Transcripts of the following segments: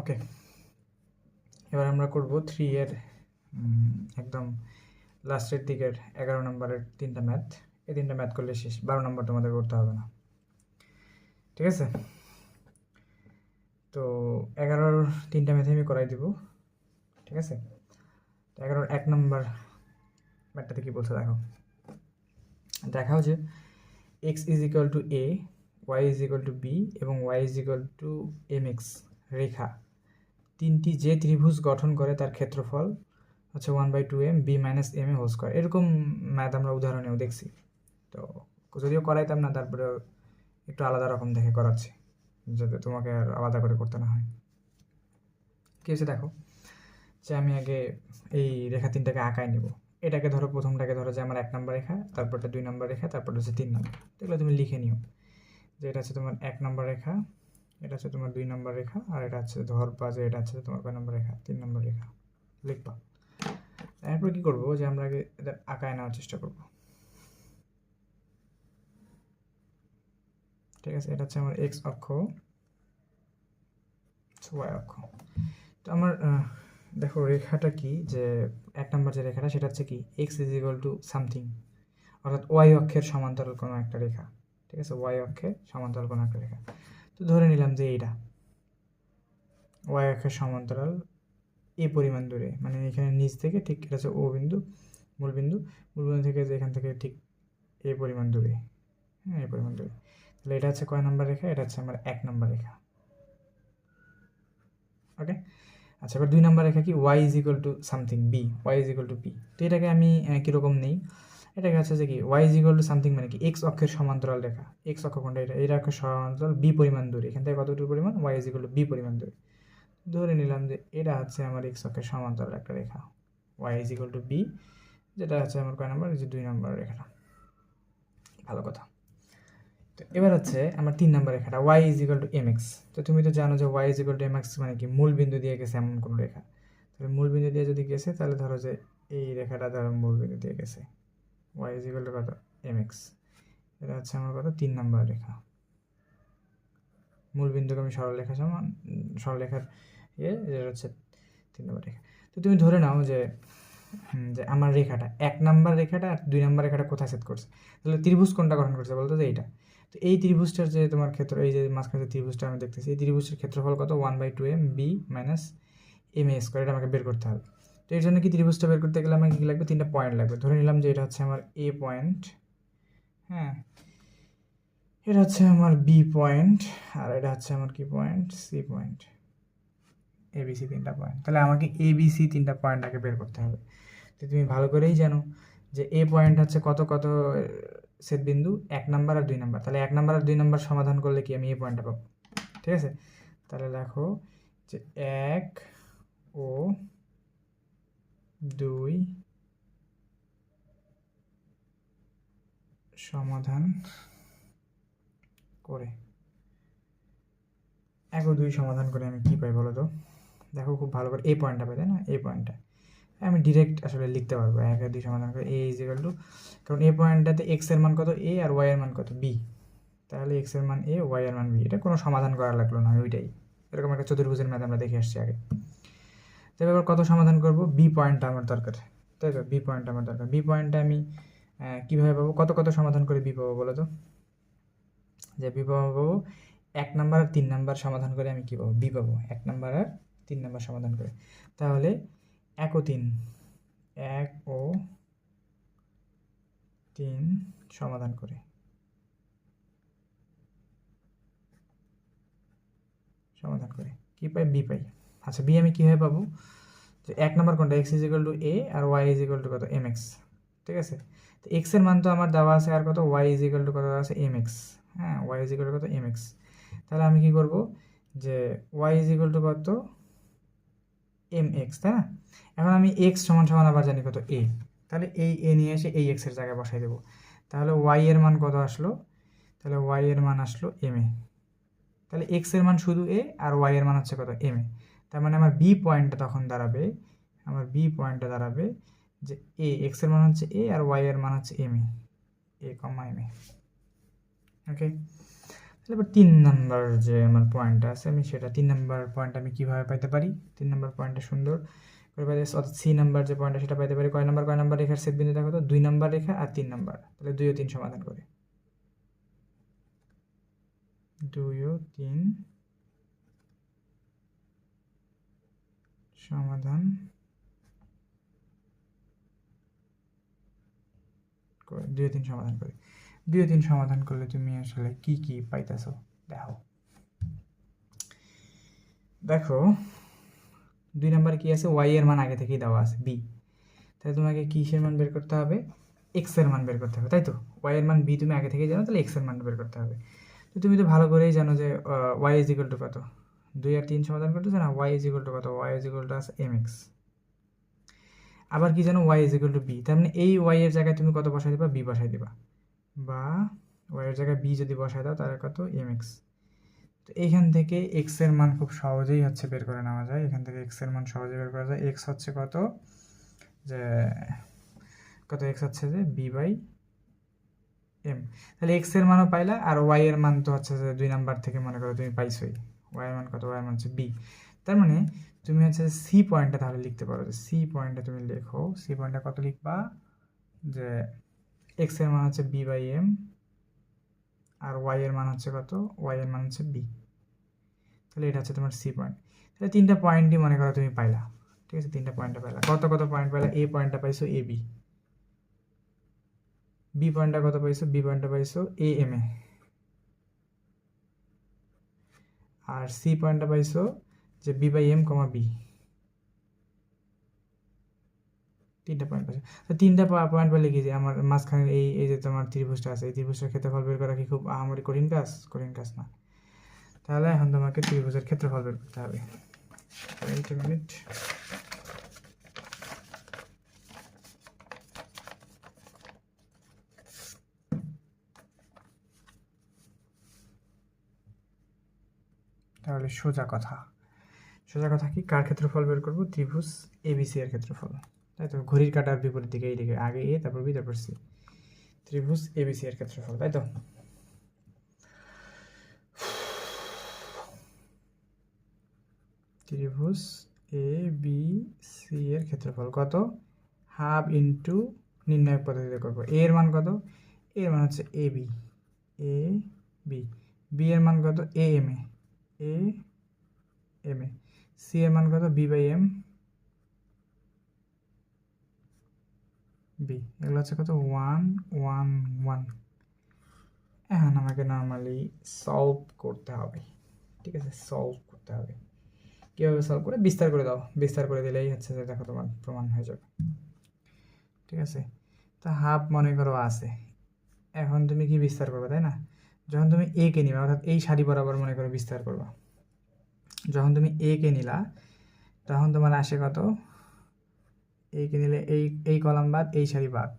ওকে, এবার আমরা করব 3 এর একদম লাস্টের দিকের 11 নম্বরের 3টা ম্যাথ। এই 3টা ম্যাথ করলে শেষ, 12 নম্বর তোমাদের করতে হবে না, ঠিক আছে? তো 11-র 3টা ম্যাথে আমি করাই দিব, ঠিক আছে? 11-র 1 নম্বর ম্যাথটাতে কি বলছে দেখো, দেখাও যে x is equal two a, y is equal two b এবং y is equal two mx রেখা তিনটি যে ত্রিভুজ গঠন করে তার ক্ষেত্রফল হচ্ছে 1/2m b মাইনাস m এ হোল স্কয়ার। এরকম ম্যাথ আমরা উদাহরণেও দেখছি, তো যদিও করাইতাম না, তারপরে একটু আলাদা রকম দেখে করাচ্ছি যাতে তোমাকে আর আলাদা করে করতে না হয়। কি হচ্ছে দেখো, যে আমি আগে এই রেখা তিনটাকে আঁকায় নেব। এটাকে ধরো, প্রথমটাকে ধরো যে আমার 1 নম্বর রেখা, তারপরটা 2 নম্বর রেখা, তারপরটা হচ্ছে 3 নম্বর। এগুলো তুমি লিখে নিও যে এটা হচ্ছে তোমার 1 নম্বর রেখা, এটা হচ্ছে তোমার 2 নম্বর রেখা, আর এটা হচ্ছে ধরবা যে এটা হচ্ছে তোমার কয় নম্বর রেখা, 3 নম্বর রেখা লিখবা। এরপর কি করবো, যে আমরা আগে এটা আঁকায় নেওয়ার চেষ্টা করব, ঠিক আছে? এটা হচ্ছে আমার এক্স অক্ষ, ওয়াই অক্ষ। তো আমার দেখো রেখাটা কি, যে 1 নম্বর যে রেখাটা সেটা হচ্ছে কি x is equal to something, অর্থাৎ ওয়াই অক্ষের সমান্তরাল কোনো একটা রেখা, ঠিক আছে? ওয়াই অক্ষের সমান্তরাল কোনো একটা রেখা। তো ধরে নিলাম যে এইটা ওয়াই অক্ষের সমান্তরাল এ পরিমাণ দূরে, মানে এখানে নিচ থেকে ঠিক এটা হচ্ছে ও বিন্দু, মূলবিন্দু থেকে যে এখান থেকে ঠিক এ পরিমাণ দূরে, হ্যাঁ এ পরিমাণ দূরে। তাহলে এটা হচ্ছে কয় নম্বর রেখা? এটা হচ্ছে আমার 1 নম্বর রেখা, ওকে? আচ্ছা, এবার 2 নম্বর রেখা কি, Y is equal to something B, Y is equal to P. তো এটাকে আমি কীরকম নেই, এটাকে হচ্ছে যে কি Y is equal to something মানে কি এক্স অক্ষের সমান্তরাল রেখা, এক্স অক্ষ কোনটা, এটা এটা অক্ষের সমান্তরাল বি পরিমাণ দূরে, এখান থেকে কতটুকু পরিমাণ, Y is equal to B পরিমাণ দূরে। ধরে নিলাম যে এটা হচ্ছে আমার এক্স অক্ষের সমান্তরাল একটা রেখা, y is equal to b, যেটা হচ্ছে আমার কয় নম্বর, যে 2 নম্বর রেখাটা। ভালো কথা। তো এবার হচ্ছে আমার 3 নম্বর রেখাটা, Y is equal to M X. তো তুমি তো জানো যে Y is equal to M X মানে কি মূল বিন্দু দিয়ে গেছে এমন কোনো রেখা। তাহলে মূল বিন্দু দিয়ে যদি গেছে, তাহলে ধরো যে এই রেখাটা ধরো মূল বিন্দু দিয়ে গেছে, ওয়াই ইজ ইকুয়াল টু কত, এম এক্স। এটা হচ্ছে আমার কত, 3 নম্বর রেখা। মূল বিন্দুকে আমি সরলরেখা সমান, সরলরেখার যেটা হচ্ছে 3 নম্বর রেখা। তো তুমি ধরে নাও যে যে আমার রেখাটা 1 নম্বর রেখাটা আর 2 নম্বর রেখাটা কোথায় ছেদ করছে, তাহলে ত্রিভুজ কোনটা গঠন করছে বলতো, যে এইটা। তো এই ত্রিভুজটার যে তোমার ক্ষেত্র, এই যে মাঝখানে যে ত্রিভুজটা আমি দেখতেছি, এই ত্রিভুজের ক্ষেত্রফল কত, 1/2m B minus M A square, এটা আমাকে বের করতে হবে। তো এর জন্য কি ত্রিভুজটা বের করতে গেলে আমাকে কী লাগবে, 3টা পয়েন্ট লাগবে। ধরে নিলাম যে এটা হচ্ছে আমার এ পয়েন্ট, হ্যাঁ, এটা হচ্ছে আমার বি পয়েন্ট, আর এটা হচ্ছে আমার কি পয়েন্ট, সি পয়েন্ট, এবিসি 3টা পয়েন্ট। তাহলে আমাকে এবিসি 3টা পয়েন্ট আগে বের করতে হবে। তো তুমি ভালো করেই জানো যে এ পয়েন্ট হচ্ছে কত কত ছেদবিন্দু, 1 নম্বর আর 2 নম্বর। তাহলে 1 নম্বর আর 2 নম্বর সমাধান করলে কি আমি এই পয়েন্টটা পাবো, ঠিক আছে? তাহলে দেখো যে 1 ও 2 সমাধান করে, 1 ও 2 সমাধান করে আমি কী পাই বলো তো? দেখো খুব ভালো করে এই পয়েন্টটা পাই, তাই না? এই পয়েন্টটা আমি ডিরেক্ট আসলে লিখতে পারবো, 1 আর 2 সমাধান করে এ ইজ ইকুয়াল টু, কারণ এই পয়েন্টটাতে এক্স এর মান কত এ আর ওয়াই এর মান কত বি, তাহলে এক্স এর মান এ, ওয়াই এর মান বি। এটা কোনো সমাধান করা লাগলো না, ওইটাই। এরকম একটা চতুর্ভুজের ম্যাথ আমরা দেখে আসছি আগে। তবে এবার কত সমাধান করব, বি পয়েন্টটা আমার দরকার, তাই তো? বি পয়েন্টটা আমার দরকার। বি পয়েন্টটা আমি কীভাবে পাবো, কত কত সমাধান করে বি পাবো বলো তো? যে বি পাবো 1 নাম্বার আর 3 নাম্বার সমাধান করে আমি কী পাবো, বি পাবো 1 নাম্বার আর 3 নাম্বার সমাধান করে। তাহলে 1 ও 3, 1 ও 3 সমাধান করে কি পাই, বি পাই। আচ্ছা, বি আমি কীভাবে পাবো, যে 1 নম্বর কোনটা, X is equal to A আর ওয়াই ইজ ইকুয়াল টু কত, এম এক্স, ঠিক আছে? তো এক্সের মান তো আমার দেওয়া আছে আর কত, ওয়াই ইজ ইকুয়াল টু কত আছে, এম এক্স, হ্যাঁ, ওয়াই ইজ ইকুয়াল টু কত, এম এক্স। তাহলে আমি কী করবো, যে ওয়াই ইজ ইকুয়াল টু কত, এম এক্স, তাই না? এখন আমি এক্স সমান সমান আবার জানি কত, এ। তাহলে এই এ নিয়ে এসে এই এক্সের জায়গায় বসাই দেবো। তাহলে ওয়াই এর মান কত আসলো, তাহলে ওয়াই এর মান আসলো এম এ। তাহলে এক্স এর মান শুধু এ আর ওয়াই এর মান হচ্ছে কত, এম এ। তার মানে আমার বি পয়েন্টটা তখন দাঁড়াবে, যে এ, এক্স এর মান হচ্ছে এ আর ওয়াই এর মান হচ্ছে M A, A comma M A, ওকে? তাহলে এবার 3 নাম্বার যে আমার পয়েন্টটা আছে আমি সেটা 3 নাম্বার পয়েন্ট আমি কীভাবে পাইতে পারি? 3 নাম্বার পয়েন্টটা সুন্দর করে পাইতে, অর্থাৎ সি নাম্বার যে পয়েন্টটা সেটা পাইতে পারি কয় নাম্বার রেখার ছেদ বিন্দু দেখো তো 2 নাম্বার রেখা আর 3 নাম্বার, তাহলে 2 ও 3 সমাধান করে 2 ও 3 সমাধান করে 2 ও 3 সমাধান করে 2 ও 3 সমাধান করলে তুমি আসলে কি কি পাইতেছো দেখো। দেখো 2 নাম্বার কি আছে, ওয়াই এর মান আগে থেকেই দেওয়া আছে বি, তাহলে তোমাকে কিসের মান বের করতে হবে? এক্স এর মান বের করতে হবে, তাই তো? ওয়াই এর মান বি তুমি আগে থেকেই জানো, তাহলে এক্স এর মান বের করতে হবে। তো তুমি তো ভালো করেই জানো যে ওয়াই ইজ ইকুয়াল টু কত, 2 আর 3 সমাধান করতেছে না, ওয়াই ইজ ইকুয়াল টু কত, ওয়াই ইজ ইকুয়াল টু আছে এম এক্স। আবার কি জানো, Y is equal to B, তার মানে এই ওয়াই এর জায়গায় তুমি কত বসাই দিবা? বি বসাই দিবা, বা ওয়াই এর জায়গায় বি যদি বসাই দাও তাহলে কত, এম এক্স। তো এইখান থেকে এক্স এর মান খুব সহজেই হচ্ছে বের করে নেওয়া যায়, এখান থেকে এক্স এর মান সহজেই বের করা যায়। এক্স হচ্ছে কত, যে কত এক্স হচ্ছে যে বি বাই এম, তাহলে এক্স এর মানও পাইলা, আর ওয়াই এর মান তো হচ্ছে যে 2 নাম্বার থেকে মনে করো তুমি পাইছোই, ওয়াই এর মান কত, ওয়াই এর মান হচ্ছে বি। তার মানে তুমি হচ্ছে সি পয়েন্টটা তাহলে লিখতে পারো, যে সি পয়েন্টটা তুমি লেখো, সি পয়েন্টটা কত লিখবা, যে এক্স এর মান হচ্ছে বি বাই এম, আর ওয়াই এর মান হচ্ছে কত, ওয়াই এর মান হচ্ছে বি, তাহলে এটা হচ্ছে তোমার সি পয়েন্ট। তাহলে 3টা পয়েন্টই মনে করো তুমি পাইলা, ঠিক আছে? 3টা পয়েন্টটা পাইলা, কত কত পয়েন্ট পাইলা? এ পয়েন্টটা পাইছো এ বি, বি পয়েন্টটা কত পাইছো, বি পয়েন্টটা পাইছো এ এম এ, আর সি পয়েন্টটা পাইছো যে B by M comma B, 3টা পয়েন্ট পাইছো। তো 3টা পয়েন্ট পেলে কি, যে আমার মাঝখানে এই এই যে তোমার ত্রিভুজটা আছে, এই ত্রিভুজের ক্ষেত্রফল বের করা কি খুব আহামরি কঠিন কাজ? কঠিন কাজ না। তাহলে এখন তোমাকে ত্রিভুজের ক্ষেত্রফল বের করতে হবে। ওয়েট এ মিনিট, তাহলে সোজা কথা কি, কার ক্ষেত্রফল বের করবো? ত্রিভুজ এবিসি এর ক্ষেত্রফল, তাই তো? ঘড়ির কাটার বিপরীত দিকে, এই দিকে, আগে এ তারপর বি তারপর সি, ত্রিভুজ এবিসি এর ক্ষেত্রফল, তাই তো? ত্রিভুজ এ বি সি এর ক্ষেত্রফল কত, হাফ ইন্টু নির্ণায়ক পদ্ধতিতে করবো। এ এর মান কত, এ এর মান হচ্ছে A B, A B, B এর মান কত, A M A, A M A, C এর মান কত, বি বাই এম বি, এগুলো হচ্ছে কত, 1 1 1। এখন আমাকে নর্মালি সলভ করতে হবে, ঠিক আছে? সলভ করতে হবে, কীভাবে সলভ করে, বিস্তার করে দাও, বিস্তার করে দিলেই হচ্ছে যে দেখো তোমার প্রমাণ হয়ে যাবে, ঠিক আছে? তা হাফ মনে করো আছে, এখন তুমি কি বিস্তার করবে, তাই না? যখন তুমি এ কে নিবা, অর্থাৎ এই সারি বরাবর মনে করো বিস্তার করবা, যখন তুমি এ কে নিলা তখন তোমার আসে কত, এ কে নিলে এই কলাম বাদ এই সারি বাদ,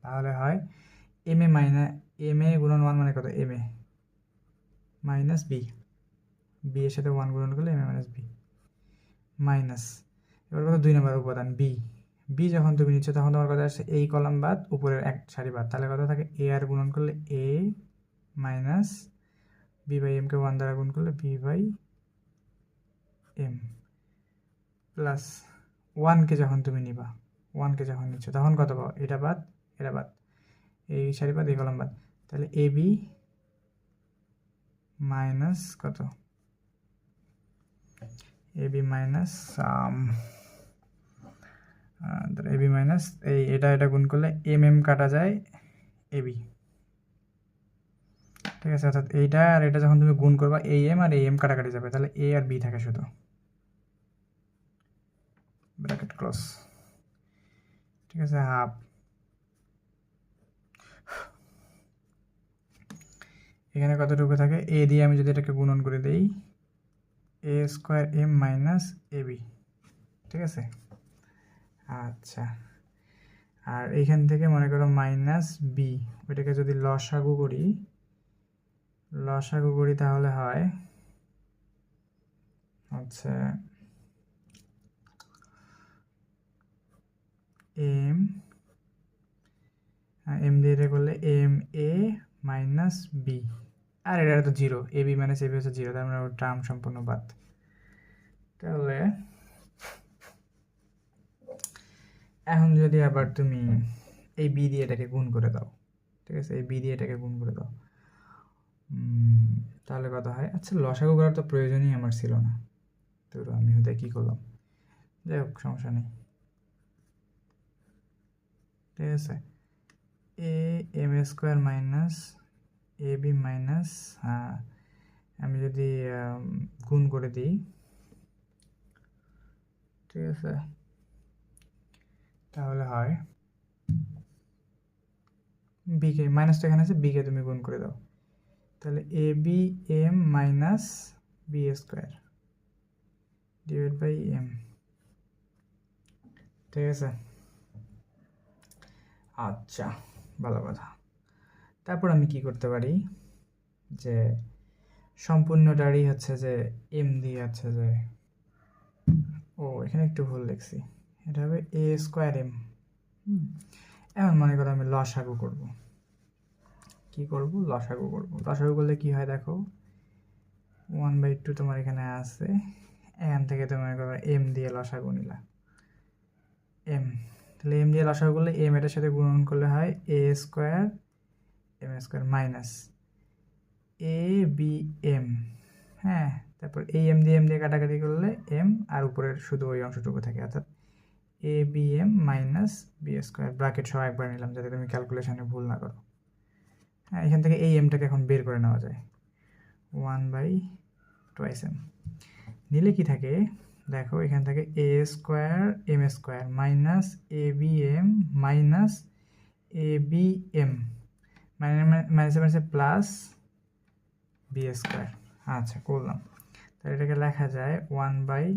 তাহলে হয় M A minus M A গুণন 1 মানে কত, M A minus B, B এর সাথে 1 গুণন করলে M A minus B minus, এবার কত, 2 নম্বর উপাদান বি, বি যখন তুমি নিচ্ছ তখন তোমার কথা আসছে এই কলাম বাদ উপরের এক সারি বাদ, তাহলে কত থাকে, এ আর গুণন করলে এ মাইনাস বি বাই এমকে 1 দ্বারা গুণ করলে বি বাই এম প্লাস 1কে যখন তুমি নিবা, 1কে যখন নিচ্ছ তখন কত পাবো, এটা বাদ এটা বাদ, এই সারি বাদ এই কলাম বাদ, তাহলে এ বি মাইনাস কত, এ B minus A B minus এই এটা গুণ করলে এম এম কাটা যায় এ বি, ঠিক আছে? অর্থাৎ এইটা আর এটা যখন তুমি গুণ করবা, এই এম আর এই এম কাটাকাটি যাবে, তাহলে এ আর বি থাকে শুধু, ব্র্যাকেট ক্লোজ, ঠিক আছে? হাফ, এখানে কতটুকু থাকে, এ দিয়ে আমি যদি এটাকে গুণন করে দিই, এ square M minus A B, ঠিক আছে? আচ্ছা, আর এইখান থেকে মনে করো মাইনাস বি, ওইটাকে যদি লসাগু করি তাহলে হয় হচ্ছে এম দিয়ে এটা করলে এম এ মাইনাস বি, আর এটা তো zero, A B minus A B হচ্ছে জিরো, তার মানে টার্ম সম্পূর্ণ বাদ। তাহলে এখন যদি আবার তুমি এই বি দিয়ে এটাকে গুণ করে দাও, ঠিক আছে, এই বি দিয়ে এটাকে গুণ করে দাও, তাহলে কথা হয়, আচ্ছা লসাগু করার তো প্রয়োজনই আমার ছিল না, তো আমি হয়তো কী করলাম, যাই হোক সমস্যা নেই, ঠিক আছে। A M square minus A B minus, হ্যাঁ আমি যদি গুণ করে দিই, ঠিক আছে, তাহলে হয় বিকে মাইনাসটা এখানে আছে, বিকে তুমি গুণ করে দাও, তাহলে a b m minus b square divide by m, ঠিক আছে। আচ্ছা ভালো কথা। তারপর আমি কি করতে পারি, যে সম্পূর্ণটারই হচ্ছে যে এম দিয়ে আছে যে, ও এখানে একটু ভুল লিখছি, এটা হবে এ স্কোয়ার এম। এখন মনে করো আমি লসাগু করব, কি করব, লসাগু করব। লসাগু করলে কি হয় দেখো, 1/2 তোমার এখানে আছে, এখান থেকে তুমি মনে করো এম দিয়ে লসাগু নিলা, এম, তাহলে এম দিয়ে লসাগু করলে এম এটার সাথে গুণন করলে হয় এ square M square minus A b M, হ্যাঁ, তারপর এই এম দিয়ে কাটাকাটি করলে এম, আর উপরের শুধু ওই অংশটুকু থাকে, অর্থাৎ a b m minus b square, bracket সহ একবার নিলাম যাতে তুমি ক্যালকুলেশনে ভুল না করো। হ্যাঁ, এখান থেকে এই এমটাকে এখন বের করে নেওয়া যায়, 1/2 এম নিলে কি থাকে দেখো, এখান থেকে এ square M square minus A b m minus A b M, মাইনাসে মাইনাসে প্লাস বি স্কোয়ার। আচ্ছা করলাম, তাহলে এটাকে লেখা যায় 1/2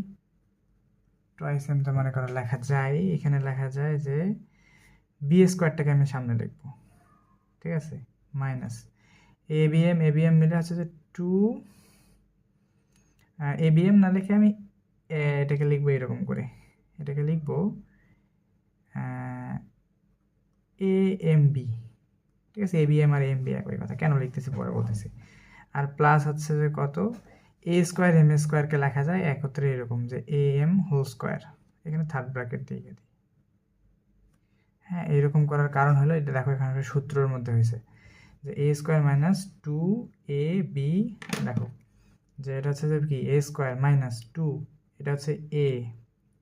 এম, তো মনে করো লেখা যায়, এখানে লেখা যায় যে বি স্কোয়ারটাকে আমি সামনে লিখব, ঠিক আছে, মাইনাস এ বি এম মিলে হচ্ছে যে 2, এ বি এম না লিখে আমি এটাকে লিখবো এরকম করে, এটাকে লিখবো এ এম বি, ঠিক আছে, এ বি এম আর এম বি একই কথা, কেন লিখতেছি পরে বলতেছি। আর প্লাস হচ্ছে যে কত, এ স্কোয়ার এম স্কোয়ারকে লেখা যায় একত্রে এরকম যে এ এম হোল স্কোয়ার, এখানে থার্ড ব্র্যাকেট দিয়ে দিই। হ্যাঁ, এইরকম করার কারণ হলো এটা দেখো এখানে একটা সূত্রের মধ্যে হয়েছে যে এ স্কোয়ার মাইনাস 2ab, দেখো যে এটা হচ্ছে যে কি এ স্কোয়ার মাইনাস 2, এটা হচ্ছে এ,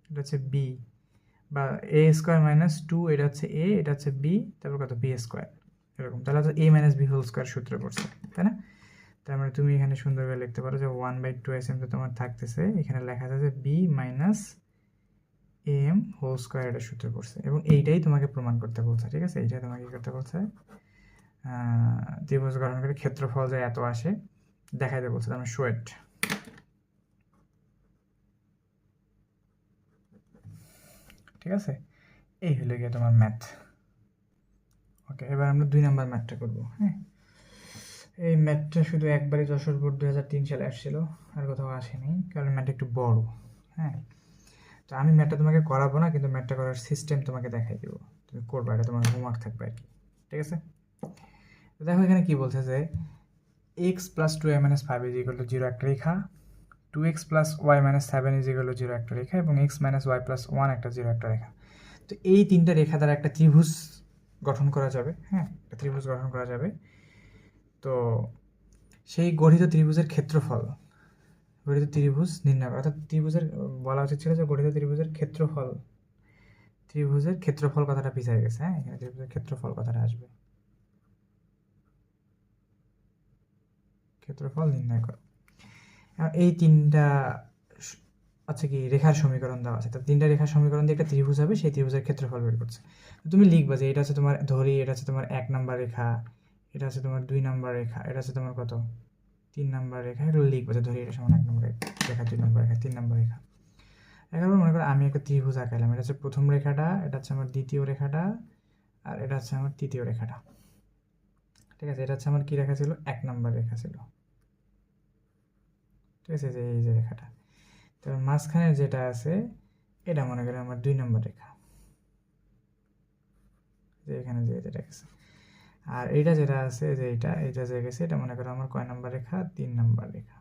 এটা হচ্ছে বি, বা এ স্কোয়ার মাইনাস 2, এটা হচ্ছে এ, এটা হচ্ছে বি, তারপর কত বি স্কোয়ার, এরকম, তাহলে হচ্ছে এ মাইনাস বি হোল স্কোয়ার সূত্রে পড়ছে, তাই না? তার মানে তুমি এখানে সুন্দর করে লিখতে পারো যে 1/2 তো তোমার থাকতেছে, এখানে লেখা যাচ্ছে B minus M whole square, এটা সূত্রে পড়ছে, এবং এইটাই তোমাকে প্রমাণ করতে বলছে, ঠিক আছে, এইটাই তোমাকে করতে বলছে, ত্রিভুজ গঠন করে ক্ষেত্রফল যে এত আসে দেখাইতে বলছে, তার মানে শোয়েট, ঠিক আছে, এই হলো গিয়ে তোমার ম্যাথ। ওকে, এবার আমরা 2 নাম্বার ম্যাথটা করবো। হ্যাঁ, এই ম্যাথটা শুধু একবারই যশোর বোর্ড 2003 সালে আসছিল, আর কোথাও আসেনি, কারণ ম্যাথটা একটু বড়। হ্যাঁ, তো আমি ম্যাথটা তোমাকে করাবো না, কিন্তু ম্যাথটা করার সিস্টেম তোমাকে দেখাই দেবো, তুমি করবা, এটা তোমার হোমওয়ার্ক থাকবে আর কি, ঠিক আছে। তো দেখো এখানে কি বলছে যে X plus 2y minus 5 is equal to 0 একটা রেখা, 2x plus Y minus 7 is equal to 0 একটা রেখা, এবং x মাইনাস ওয়াই প্লাস 1 একটা 0 একটা রেখা। তো এই তিনটা রেখা দ্বারা একটা ত্রিভুজ গঠন করা যাবে। হ্যাঁ, একটা ত্রিভুজ গঠন করা যাবে। তো সেই গঠিত ত্রিভুজের ক্ষেত্রফল, গঠিত ত্রিভুজ নির্ণয় করা, অর্থাৎ ত্রিভুজের বলা উচিত ছিল যে গঠিত ত্রিভুজের ক্ষেত্রফল, ত্রিভুজের ক্ষেত্রফল কথাটা পিছিয়ে গেছে। হ্যাঁ, এখানে ত্রিভুজের ক্ষেত্রফল কথাটা আসবে, ক্ষেত্রফল নির্ণয় করো। এই তিনটা আচ্ছা কি রেখার সমীকরণ দেওয়া আছে, তো তিনটা রেখার সমীকরণ দিয়ে একটা ত্রিভুজ হবে, সেই ত্রিভুজের ক্ষেত্রফল বের করছে। তুমি লিখবা যে এটা হচ্ছে তোমার, ধরি এটা হচ্ছে তোমার 1 নাম্বার রেখা, এটা হচ্ছে তোমার 2 নাম্বার রেখা, এটা হচ্ছে তোমার কত 3 নাম্বার রেখা, এগুলো লিখবা যে ধরি এটা সমান 1 নাম্বার রেখা, 2 নাম্বার রেখা, 3 নাম্বার রেখা। এখন মনে করো আমি একটা ত্রিভুজ আঁকাইলাম, এটা হচ্ছে প্রথম রেখাটা, এটা হচ্ছে আমার দ্বিতীয় রেখাটা, আর এটা হচ্ছে আমার তৃতীয় রেখাটা, ঠিক আছে। এটা হচ্ছে আমার কি রেখা ছিল, 1 নাম্বার রেখা ছিল, ঠিক আছে, যে এই যে রেখাটা। তো মাঝখানে যেটা আছে এটা মনে করি আমার 2 নম্বর রেখা, যে এখানে যে যেটা আছে। আর এইটা যেটা আছে যে এইটা যে গেছে এটা মনে করো আমার কয় নাম্বার রেখা, 3 নাম্বার রেখা,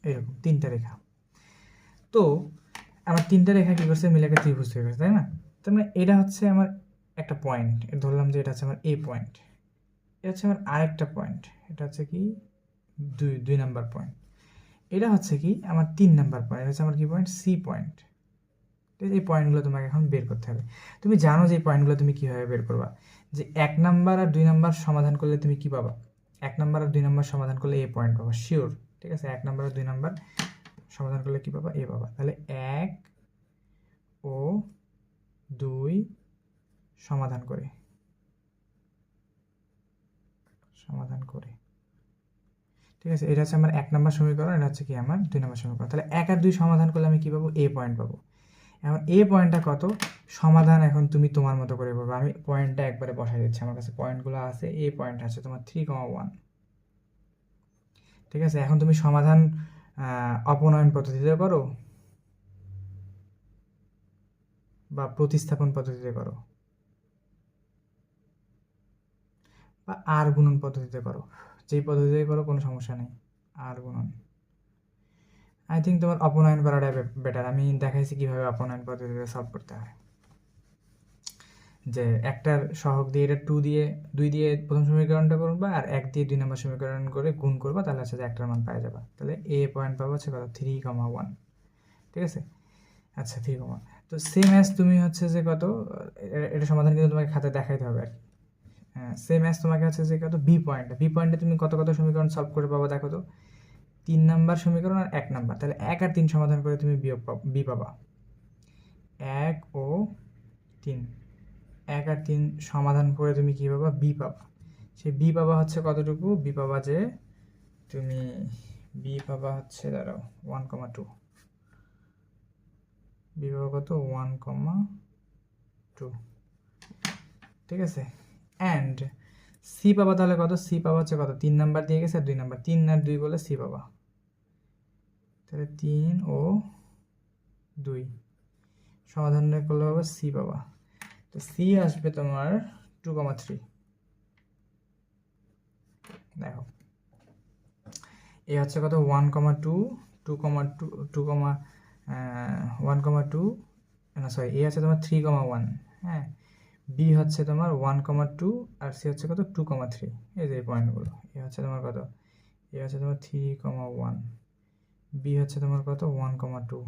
এরকম 3টা রেখা। তো আমার 3টা রেখা কি করছে, মিলে একটা ত্রিভুজ তৈরি করছে, তাই না? তার মানে এটা হচ্ছে আমার একটা পয়েন্ট, ধরলাম যে এটা হচ্ছে আমার এ পয়েন্ট, এটা হচ্ছে আমার আরেকটা পয়েন্ট, এটা হচ্ছে কি 2 নাম্বার পয়েন্ট, এটা হচ্ছে কি আমার 3 নাম্বার পয়েন্ট, এটা হচ্ছে আমার কি পয়েন্ট, সি পয়েন্ট। এই পয়েন্টগুলো তোমাকে এখন বের করতে হবে। তুমি জানো যে এই পয়েন্টগুলো তুমি কীভাবে বের করবা, যে 1 নাম্বার আর 2 নাম্বার সমাধান করলে তুমি কি পাবা, 1 নাম্বার আর 2 নাম্বার সমাধান করলে এ পয়েন্ট পাবা শিওর, ঠিক আছে? 1 নাম্বার আর 2 নাম্বার সমাধান করলে কি পাবা, এ পাবা। তাহলে 1 ও 2 সমাধান করে ঠিক আছে, এটা হচ্ছে আমার 1 নাম্বার সমীকরণ, এটা হচ্ছে কি আমার 2 নাম্বার সমীকরণ। তাহলে 1 আর 2 সমাধান করলে আমি কি পাবো, এ পয়েন্ট পাবো। এখন এ পয়েন্টটা কত, সমাধান এখন তুমি তোমার মতো করে করবে। আমি পয়েন্টটা একবারে বসাই দিচ্ছি, আমার কাছে পয়েন্টগুলো আছে। এ পয়েন্ট আছে তোমার 3,1, ঠিক আছে? এখন তুমি সমাধান অপনয়ন পদ্ধতিতে করো বা প্রতিস্থাপন পদ্ধতিতে করো বা আর গুণন পদ্ধতিতে করো, যেই পদ্ধতিতে করো কোনো সমস্যা নেই। আর গুণন, আই থিঙ্ক তোমার অপনয়ন করাটা বেটার। আমি দেখাইছি কীভাবে অপনয়ন পদ্ধতিতে সলভ করতে হয়, যে একটার সহগ দিয়ে এটা 2 দিয়ে প্রথম সমীকরণটা করবা, আর 1 দিয়ে 2 নম্বর সমীকরণ করে গুণ করবা, তাহলে হচ্ছে যে একটার মান পাওয়া যাবে। তাহলে এ পয়েন্ট পাবো হচ্ছে কত, 3,1, ঠিক আছে? আচ্ছা 3, তো সেম অ্যাজ তুমি হচ্ছে যে কত, এটা সমাধান কিন্তু তোমাকে খাতে দেখাইতে হবে আর কি। হ্যাঁ, সেম অ্যাজ তোমাকে হচ্ছে যে কত, বি পয়েন্টে তুমি কত সমীকরণ সলভ করে পাবো দেখো তো, 3 নাম্বার সমীকরণ আর 1 নাম্বার, তাহলে 1 আর 3 সমাধান করে তুমি বি পাবা। 1 ও 3, 1 আর 3 সমাধান করে তুমি কী পাবা, বি পাবা। সেই বি পাবা হচ্ছে কতটুকু, বি পাবা যে তুমি বি পাবা হচ্ছে দাঁড়াও 1,2, বি পাবা কত, 1,2, ঠিক আছে? অ্যান্ড সি পাবা তাহলে কত, সি পাবা হচ্ছে কত, 3 নাম্বার দিয়ে গেছে আর 2 নাম্বার, 3 আর 2 বলে সি পাবা। তাহলে 3 ও 2 সমাধান করলে পাবা সি পাবা। তো সি আসবে তোমার 2,3। দেখো এ হচ্ছে কত, 1,2, 1,2 না সরি, এ হচ্ছে তোমার 3,1, হ্যাঁ। বি হচ্ছে তোমার 1,2 আর সি হচ্ছে কত, 2,3। এই যে এই পয়েন্টগুলো, এ হচ্ছে তোমার কত, এ হচ্ছে তোমার 3,1, বি হচ্ছে তোমার কত 1,2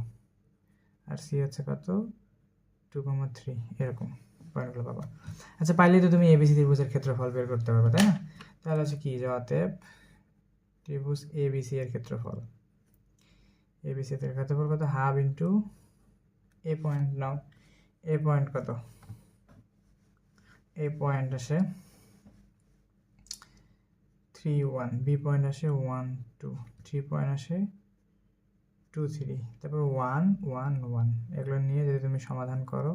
আর সি হচ্ছে কত 2,3, এরকম পয়েন্টগুলো পাবা। আচ্ছা পাইলেই তো তুমি এবিসি ত্রিভুজের ক্ষেত্রফল বের করতে পারবে, তাই না? তাহলে হচ্ছে কি, যে অতএব ত্রিভুজ এবিসি এর ক্ষেত্রফল, এবিসি এর ক্ষেত্রফল কত, হাফ ইন্টু এ পয়েন্ট। নাও এ পয়েন্ট কত, এ পয়েন্ট আসে 3,1, বি পয়েন্ট আসে 1,2, 3 পয়েন্ট আসে 2,3, তারপর 1,1,1, এগুলো নিয়ে যদি তুমি সমাধান করো,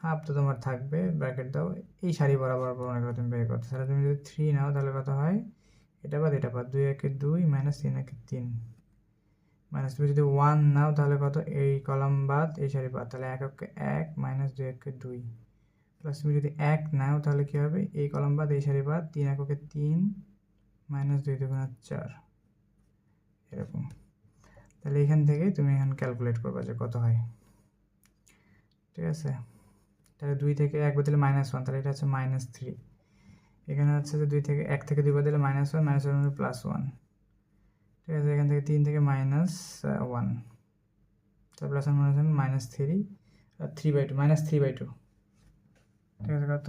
হাফ তো তোমার থাকবে, ব্র্যাকেট দাও, এই সারি বরাবর প্রমাণ করে তুমি বের করতে। তাহলে তুমি যদি 3 নাও তাহলে কত হয়, এটা বাদ 2 একে 2 মাইনাস 3 একে 3 মাইনাস, তুমি যদি 1 নাও তাহলে কত, এই কলাম বাদ এই সারি বাদ, তাহলে 1 একে 1 মাইনাস 2 একে 2 প্লাস, তুমি যদি 1 নাও তাহলে কি হবে, এই কলাম বাদ এই সারি বাদ, 3 এককে 3 মাইনাস 2 দুগুণে 4, এরকম। তাহলে এখান থেকে তুমি এখন ক্যালকুলেট করবা যে কত হয়, ঠিক আছে? তাহলে 2 থেকে 1 বদলে -1, তাহলে এটা হচ্ছে -3। এখানে হচ্ছে যে 2 থেকে 1 থেকে 2 বদলে -1, -1 মানে +1, ঠিক আছে? এখান থেকে 3 থেকে -1, তাহলে +1 -3 আর 3/2, -3/2, ঠিক আছে? কত,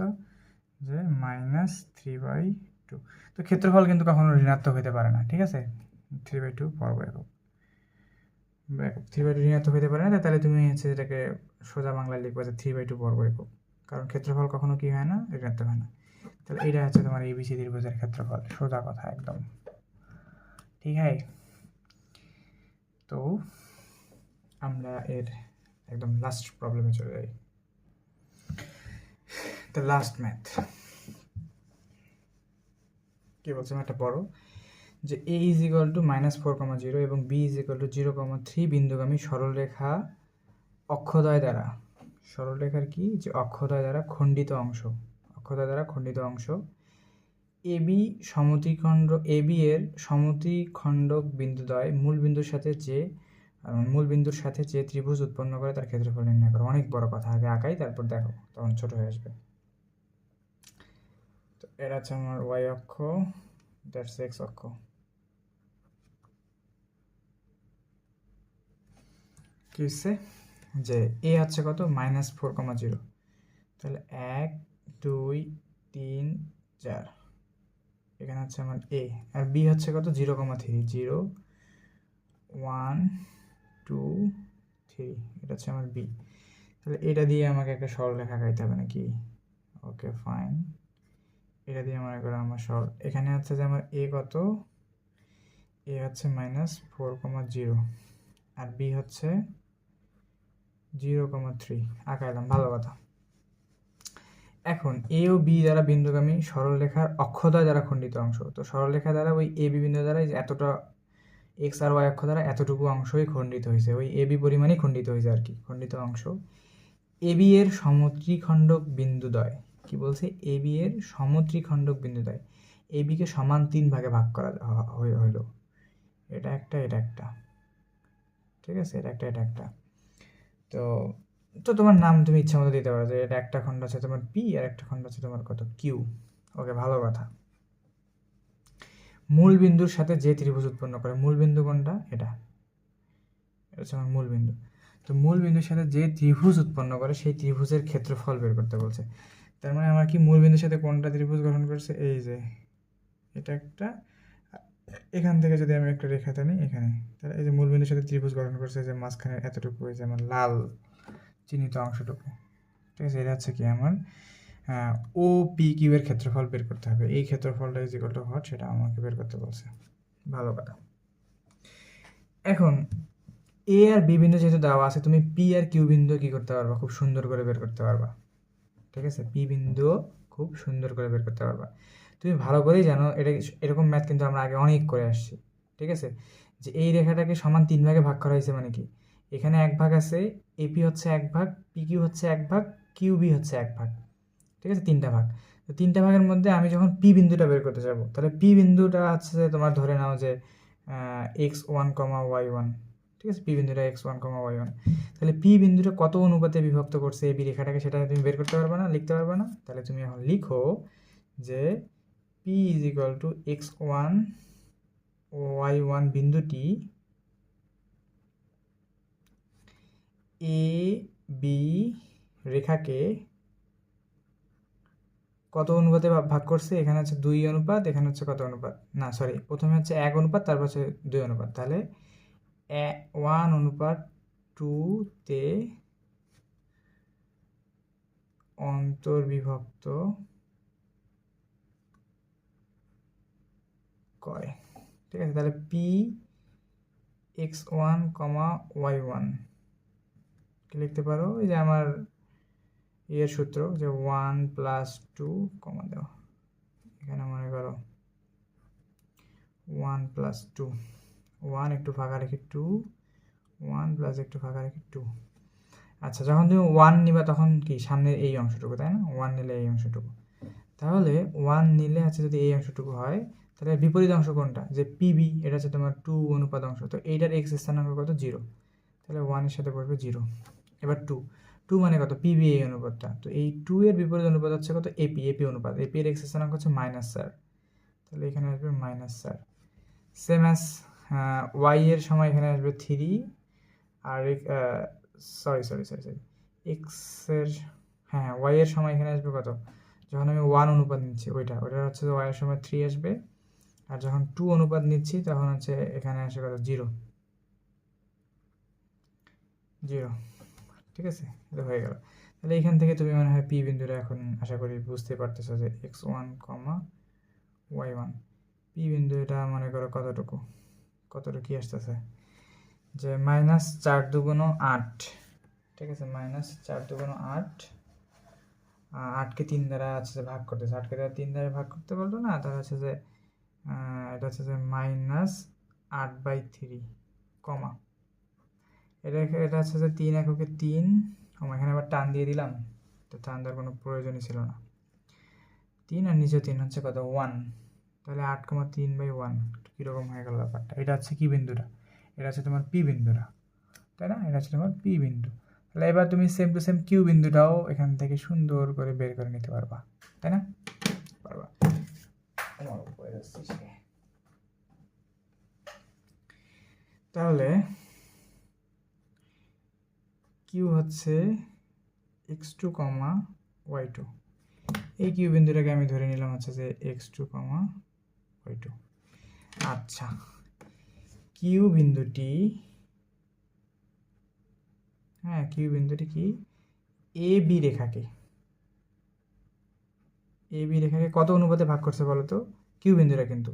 যে -3/2। তো ক্ষেত্রফল কিন্তু কখনো ঋণাত্মক হতে পারে না, ঠিক আছে? 3/2 বর্গ একক, 3/2 ঋণাত্মক হতে পারে না, তাহলে তুমি হচ্ছে এটাকে সোজা বাংলায় লিখবে যে 3/2 বর্গ একক, কারণ ক্ষেত্রফল কখনো কি হয় না, ঋণাত্মক হয় না। তাহলে এটা হচ্ছে তোমার এবিসি ত্রিভুজের ক্ষেত্রফল, সোজা কথা একদম, ঠিক আছে? তো আমরা এর একদম লাস্ট প্রবলেমে চলে যাই, দ্য লাস্ট ম্যাথ। কি বলছে একটা বড়, যে a = -4,0 এবং b = 0,3 বিন্দুগামী সরলরেখা অক্ষদ্বয় দ্বারা, সরলরেখার কি, যে অক্ষদ্বয় দ্বারা খণ্ডিত অংশ অক্ষতা দ্বারা খণ্ডিত অংশ। এবি সমদ্বিখণ্ড এবি এর সমদ্বিখণ্ডক বিন্দুদ্বয় মূল বিন্দুর সাথে যে ত্রিভুজ উৎপন্ন করে তার ক্ষেত্রফল নির্ণয় করো। অনেক বড় কথা, আগে আঁকাই তারপর দেখো, তখন ছোট হয়ে আসবে। তো এটা হচ্ছে আমার ওয়াই অক্ষ, দ্যাটস এক্স অক্ষ। কি হচ্ছে যে এ হচ্ছে কত, -4,0, তাহলে 1 2 3 4, এখানে হচ্ছে আমার এ। আর বি হচ্ছে কত, 0,3, 0 1 2 3, এটা হচ্ছে আমার বি। তাহলে এটা দিয়ে আমাকে একটা সরলরেখা আঁকাইতে হবে নাকি? ওকে ফাইন, এটা দিয়ে মনে করো আমার এখানে হচ্ছে যে আমার এ কত, এ হচ্ছে -4,0 আর বি হচ্ছে 0,3 আঁকাইলাম, ভালো কথা। এখন এ ও বি দ্বারা বিন্দুগামী সরলরেখার অক্ষদ্বয় দ্বারা খণ্ডিত অংশ। তো সরলরেখা দ্বারা ওই এ বি বিন্দু দ্বারা এতটা এক্স আর ওয়াই অক্ষ দ্বারা এতটুকু অংশই খণ্ডিত হয়েছে, ওই এ বি পরিমাণই খণ্ডিত হয়েছে আর কি, খণ্ডিত অংশ। এ বি এর সমদ্বিখণ্ডক বিন্দুদ্বয়, কি বলছে, এ বি এর সমদ্বিখণ্ডক বিন্দুদ্বয় এ বিকে সমান 3 ভাগে ভাগ করা হলো, এটা একটা এটা একটা, ঠিক আছে, এটা একটা এটা একটা। তো তো তোমার নাম তুমি ইচ্ছা মতো দিতে পারো, যে এটা একটা খণ্ড আছে তোমার পি আর একটা খণ্ড আছে তোমার কত, কিউ। ওকে, ভালো কথা। মূল বিন্দুর সাথে যে ত্রিভুজ উৎপন্ন করে, মূল বিন্দু কোনটা, এটা হচ্ছে আমার মূল বিন্দু। তো মূল বিন্দুর সাথে যে ত্রিভুজ উৎপন্ন করে সেই ত্রিভুজের ক্ষেত্রফল বের করতে বলছে। তার মানে আমার কি মূল বিন্দুর সাথে কোনটা ত্রিভুজ গঠন করছে, এই যে এটা একটা, এখান থেকে যদি আমি একটা রেখা টানি এখানে, তাহলে এই যে মূল বিন্দুর সাথে ত্রিভুজ গঠন করছে, যে মাঝখানে এতটুকু, এই যে আমার লাল চিহ্নিত অংশটুকু, ঠিক আছে, এটা হচ্ছে কি আমার ও পি কিউ এর ক্ষেত্রফল বের করতে হবে। এই ক্ষেত্রফলটা ইজ ইকুয়াল টু হোয়াট, সেটা আমাকে বের করতে বলছে, ভালো কথা। এখন এ আর বি বিন্দু যেহেতু দেওয়া আছে, তুমি পি আর কিউ বিন্দু কি করতে পারবা, খুব সুন্দর করে বের করতে পারবা, ঠিক আছে, পি বিন্দু খুব সুন্দর করে বের করতে পারবা। তুমি ভালো করেই জানো, এটা এরকম ম্যাথ কিন্তু আমরা আগে অনেক করে আসছি, ঠিক আছে, যে এই রেখাটাকে সমান 3 ভাগে ভাগ করা হয়েছে, মানে কি, এখানে 1 ভাগ আছে, এপি হচ্ছে 1 ভাগ, পি কিউ হচ্ছে 1 ভাগ, কিউ বি হচ্ছে 1 ভাগ, ঠিক আছে, 3টা ভাগ। তো 3টা ভাগের মধ্যে আমি যখন পি বিন্দুটা বের করতে যাবো, তাহলে পি বিন্দুটা হচ্ছে যে তোমার ধরে নাও যে x1, y1, ঠিক আছে, পি বিন্দুটা x1, y1, তাহলে পি বিন্দুটা কত অনুপাতে বিভক্ত করছে এই বি রেখাটাকে, সেটা তুমি বের করতে পারবে না, লিখতে পারবে না। তাহলে তুমি এখন লিখো যে P is equal two x1 y1 বিন্দুটি এ বি রেখাকে কত অনুপাতে ভাগ করছে, এখানে হচ্ছে 2 অনুপাত, এখানে হচ্ছে কত অনুপাত, না সরি, প্রথমে হচ্ছে 1 অনুপাত, তারপর হচ্ছে 2 অনুপাত, তাহলে 1:2 অন্তর্বিভক্ত করে, ঠিক আছে। তাহলে পি x1, y1 কি লিখতে পারো, এই যে আমার এর সূত্র, যে 1 + 2 কমা দাও, এখানে মনে করো 1 + 2, 1 একটু ফাঁকা রেখে 2, 1 প্লাস একটু ফাঁকা রেখে 2। আচ্ছা, যখন তুমি 1 নিবা তখন কি সামনের এই অংশটুকু, তাই না, 1 নিলে এই অংশটুকু, তাহলে 1 নিলে হচ্ছে যদি এই অংশটুকু হয়, তাহলে বিপরীত অংশ কোনটা, যে পিবি, এটা হচ্ছে তোমার 2 অনুপাত অংশ, তো এইটার এক্স স্থানাঙ্ক কত, 0, তাহলে 1 এর সাথে পড়বে 0। এবার 2 মানে কত, পিবি এই অনুপাতটা, তো এই 2 এর বিপরীত অনুপাত হচ্ছে কত, এপি অনুপাত, এপি এর এক্স স্থানাঙ্ক হচ্ছে -4, তাহলে এখানে আসবে -4। সেম অ্যাজ ওয়াই এর সময় এখানে আসবে 3, আর সরি এক্স এর, হ্যাঁ ওয়াই এর সময় এখানে আসবে কত, যখন আমি 1 অনুপাত নিচ্ছি ওইটা হচ্ছে ওয়াই এর সময় 3 আসবে, আর যখন 2 অনুপাত নিচ্ছি তখন হচ্ছে এখানে আসে কত, 0, ঠিক আছে, এটা হয়ে গেল। তাহলে এখান থেকে তুমি মনে হয় পি বিন্দুটা এখন আশা করি বুঝতে পারতেছো, যে x1, y1 পি বিন্দু, এটা মনে করো কতটুকু কি আসতেছে, যে -4 × 8, ঠিক আছে, -4 × 8, 8কে 3 দ্বারা আছে যে ভাগ করতেছে, 8কে 3 দ্বারা ভাগ করতে পারলো না, তাহলে হচ্ছে যে এটা হচ্ছে যে -8/3 কমা, এটা হচ্ছে যে 3 এককে 3, এখানে আবার টান দিয়ে দিলাম, তো টান দেওয়ার কোনো প্রয়োজনই ছিল না, 3 আর নিচে 3 হচ্ছে কত 1, তাহলে 8,3/1 কীরকম হয়ে গেল ব্যাপারটা। এটা হচ্ছে কি বিন্দুটা, এটা হচ্ছে তোমার পি বিন্দুটা, তাই না? এটা হচ্ছে তোমার পি বিন্দু। তাহলে এবার তুমি সেম টু সেম কিউ বিন্দুটাও এখান থেকে সুন্দর করে বের করে নিতে পারবা, তাই না? পারবা। তাহলে কিউ হচ্ছে x2, y2, এই কিউ বিন্দুটাকে আমি ধরে নিলাম হচ্ছে যে x2, y2। আচ্ছা, কিউ বিন্দুটি, হ্যাঁ কিউ বিন্দুটি কি এ বি রেখাকে কত অনুপাতে ভাগ করছে বলো তো? কিউ বিন্দুটা কিন্তু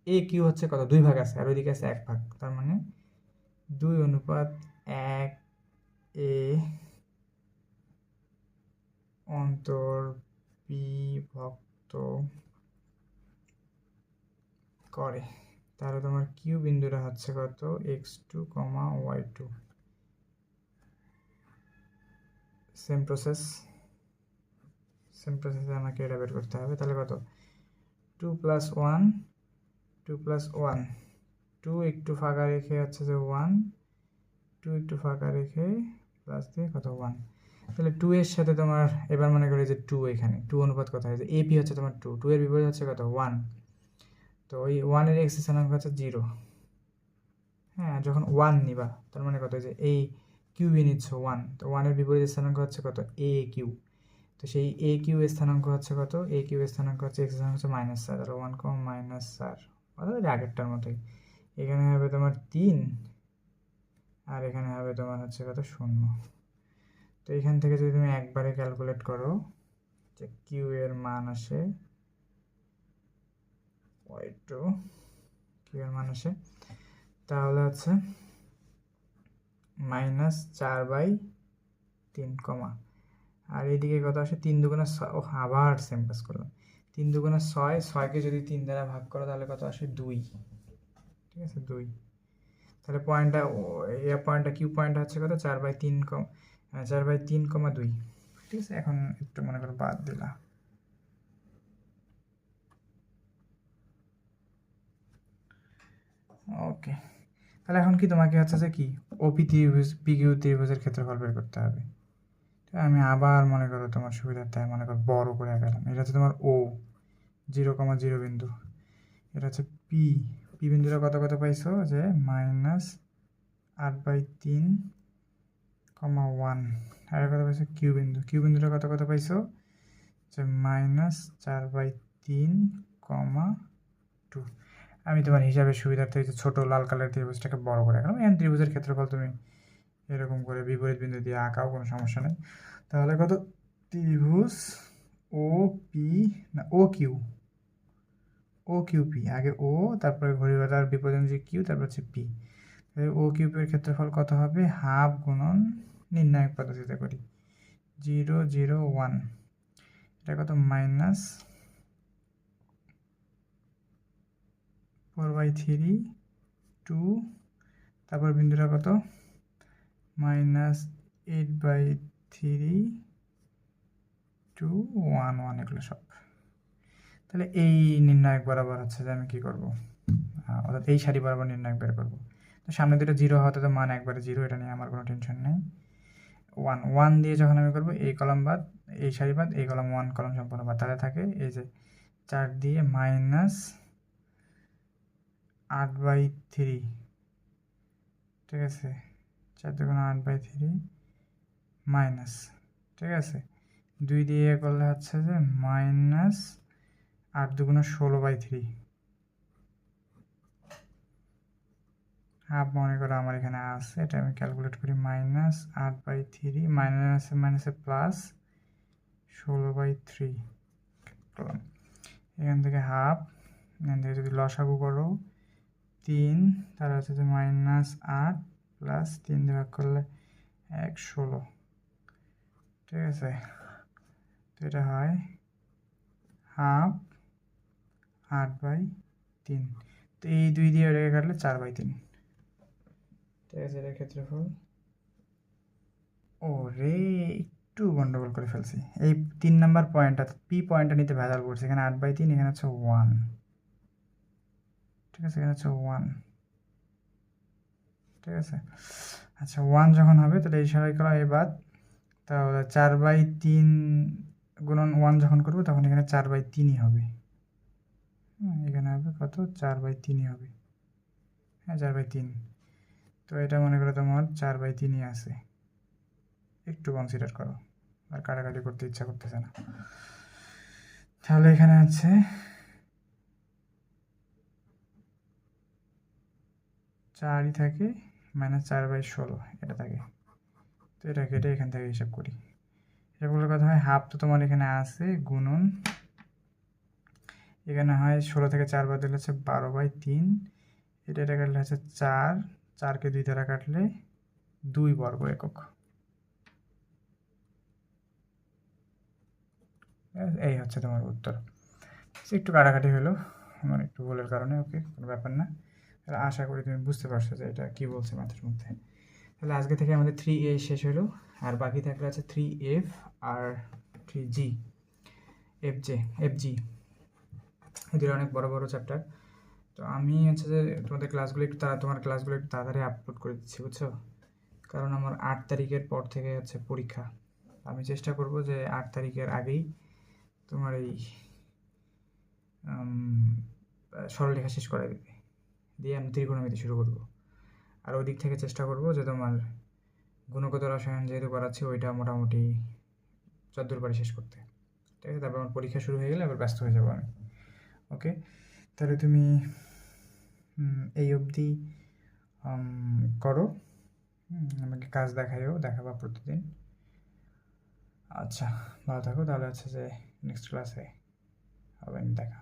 এ কিউ হচ্ছে কত 2 ভাগ আছে, আর ওইদিকে আছে 1 ভাগ, তার মানে 2:1 এ অন্তর বিভক্ত করে। তাহলে তোমার কিউ বিন্দুটা হচ্ছে কত x2, y2। সেম প্রসেসে আমাকে এটা বের করতে হবে। তাহলে কত 2 + 1, 2 + 1, 2 একটু ফাঁকা রেখে হচ্ছে যে 1, 2 একটু ফাঁকা রেখে প্লাস দিয়ে কত 1। তাহলে 2 এর সাথে তোমার এবার মনে করি যে 2, এখানে 2 অনুপাত কত হয় যে এপি হচ্ছে তোমার 2, 2 এর বিপরীত হচ্ছে কত 1, তো ওই 1 এর এক্স স্থানাঙ্ক হচ্ছে 0। হ্যাঁ, যখন 1 নিবা তার মানে কত যে এই কিউবি নিচ্ছ 1, তো 1 এর বিপরীত স্থানাঙ্ক হচ্ছে কত এ কিউ, তো সেই এ কিউ এর স্থানাঙ্ক হচ্ছে কত, এ কিউ এর স্থানাঙ্ক হচ্ছে এক্স স্থানাঙ্ক হচ্ছে -4, তাহলে 1, -4 অর্থাৎ আগেরটার মতোই। এখানে হবে তোমার 3 আর এখানে হবে তোমার হচ্ছে কত 0। তো এখান থেকে যদি তুমি একবারে ক্যালকুলেট করো যে কিউ এর মান আসে y2, কিউ এর মান আসে তাহলে হচ্ছে -4/3, আর এইদিকে কত আসে 3 দুগুণে 6, ও আবার সেম কাজ করলাম, 3 দুগুণে 6, 6কে যদি 3 দ্বারা ভাগ করো তাহলে কত আসে 2, ঠিক আছে 2। তাহলে পয়েন্টটা কিউ পয়েন্টটা হচ্ছে কত 4/3, 4/3, 2, ঠিক আছে। এখন একটু মনে করো বাদ দিলা, ওকে। তাহলে এখন কি তোমাকে হচ্ছে যে কি ওপি ত্রিভুজ পিকিউ ত্রিভুজের ক্ষেত্রফল বের করতে হবে। আমি আবার মনে করো তোমার সুবিধার্থে মনে করো বড় করে আঁকালাম, এটা হচ্ছে তোমার ও 0,0 বিন্দু, এটা হচ্ছে পি, পি বিন্দুটা কত কত পাইছো যে -8/3, 1, আর কত পাইছো কিউ বিন্দু, কিউ বিন্দুটা কত কত পাইছো যে -4/3, 2। আমি তোমার হিসাবের সুবিধার্থে এই যে ছোট লাল কালার ত্রিভুজটাকে বড় করে আঁকলাম। এন ত্রিভুজের ক্ষেত্রফল তুমি এরকম করে বিপরীত বিন্দু দিয়ে আঁকাও, কোনো সমস্যা নেই। তাহলে কত ত্রিভুজ ও পি না ও কিউ পি, আগে ও তারপরে ঘড়িওয়ালার বিপরীত যে কিউ তারপর হচ্ছে পি। ও কিউপের ক্ষেত্রফল কত হবে, হাফ গুণন নির্ণায়ক পদ্ধতিতে করি 0, 0, 1, এটা কত -4/3, 2, তারপর বিন্দুটা কত -8/3, 2, 1, 1, এগুলো সব। তাহলে এই নির্ণায়ক বরাবর হচ্ছে যে আমি কি করব, অর্থাৎ এই সারি বরাবর নির্ণায়ক বের করবো। তো সামনে দুটো 0 হতে তো মান একবারে 0, এটা নিয়ে আমার কোনো টেনশন নেই। 1, 1 দিয়ে যখন আমি করবো এই কলাম বাদ এই সারি বাদ এই কলাম 1 কলাম সম্পূর্ণ বাদ, তাহলে থাকে এই যে 4 দিয়ে -8/3, ঠিক আছে 4 2 8/3 মাইনাস, ঠিক আছে 2 দিয়ে করলে হচ্ছে যে -8 2 16/3, হাফ মনে করো আমার এখানে আছে, এটা আমি ক্যালকুলেট করি -8/3, মাইনাসে মাইনাসে প্লাস 16/3 করলাম। এখান থেকে হাফ, এখান থেকে যদি লসাগু করো 3, তাহলে হচ্ছে যে -8 প্লাস 3 দিয়ে ভাগ করলে 1, 16, ঠিক আছে। তো এটা হয় হাফ 8/3, তো এই 2 দিয়ে ওটাকে কাটলে 4/3, ঠিক আছে। এটার ক্ষেত্রফল ও রে একটু গন্ডগোল করে ফেলছি। এই 3 নাম্বার পয়েন্টটা পি পয়েন্টটা নিতে ভেজাল করছে। এখানে 8/3, এখানে হচ্ছে 1, ঠিক আছে, এখানে হচ্ছে 1, ঠিক আছে। আচ্ছা 1 যখন হবে তাহলে এই সরাই করা এ বাদ, তাহলে 4/3 গুণন 1 যখন করবো তখন এখানে 4/3ই হবে। এখানে হবে কত, 4/3ই হবে। হ্যাঁ 4/3। তো এটা মনে করো তোমার 4/3ই আছে, একটু কনসিডার করো, আর কাটাকাটি করতে ইচ্ছা করতেছে না। তাহলে এখানে আছে 4ই থাকে, -4/16 এটা থাকে। তো এটা কেটে এখান থেকে হিসাব করি। এগুলোর কথা হয় হাফ, তো তোমার এখানে আছে গুণন, এখানে হয় 16 থেকে 4 বাদ দিলে হচ্ছে 12/3, এটা কাটলে হচ্ছে 4, 4কে 2 দ্বারা কাটলে 2 বর্গ একক। এই হচ্ছে তোমার উত্তর। একটু কাটাকাটি হলো আমার একটু ভুলের কারণে, ওকে, কোনো ব্যাপার না। তাহলে আশা করি তুমি বুঝতে পারছো যে এটা কী বলছে মাথার মধ্যে। তাহলে আজকে থেকে আমাদের 3A শেষ হলো, আর বাকি থাকলে আছে 3F আর 3G, FG। এদের অনেক বড় বড় চ্যাপ্টার। তো আমি হচ্ছে যে তোমার ক্লাসগুলো একটু তাড়াতাড়ি আপলোড করে দিচ্ছি, বুঝছো, কারণ আমার 8 তারিখের পর থেকে হচ্ছে পরীক্ষা। আমি চেষ্টা করব যে 8 তারিখের আগেই তোমার এই সরলরেখা শেষ করে দিতে, দিয়ে আমি ত্রিকোণমিতি শুরু করব। আর ওই দিক থেকে চেষ্টা করব যে তোমার গুণগত রসায়ন যেহেতু করাচ্ছি ওইটা মোটামুটি 14 পারি শেষ করতে, ঠিক আছে। তারপর আমার পরীক্ষা শুরু হয়ে গেলে আবার ব্যস্ত হয়ে যাবো আমি, ওকে। তাহলে তুমি এই অবধি করো, আমাকে কাজ দেখাবা প্রতিদিন। আচ্ছা ভালো থাকো, তাহলে হচ্ছে যে নেক্সট ক্লাসে হবে দেখা।